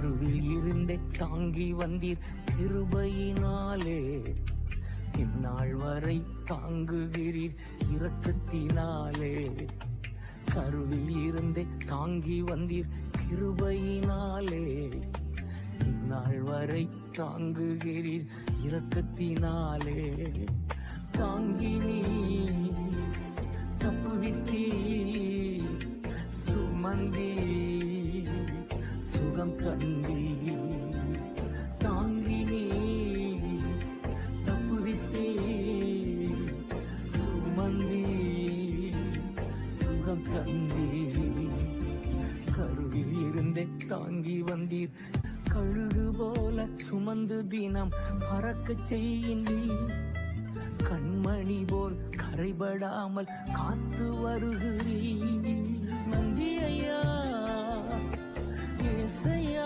கருவில் இருந்தே தாங்கி வந்தீர் கிருபையினாலே. இந்நாள் வரை தாங்குகிறீர் இரக்கத்தினாலே. கருவில் இருந்தே தாங்கி வந்தீர் கிருபையினாலே. இந்நாள் வரை தாங்குகிறீர் இரக்கத்தினாலே. தாங்கி நீ தப்புவித்தீ சுமந்தி சுகம் கந்தி. தாங்கி நீ தப்புவித்தீ சுமந்தி சுகம் கந்தி. கருவில் இருந்தே தாங்கி வந்தீர் கழுகு போல சுமந்து தினம் பறக்க செய்யின்றி. கண்மணி போல் கரைபடாமல் காத்து வருகிறீ. நன்றி ஐயா ஏசையா.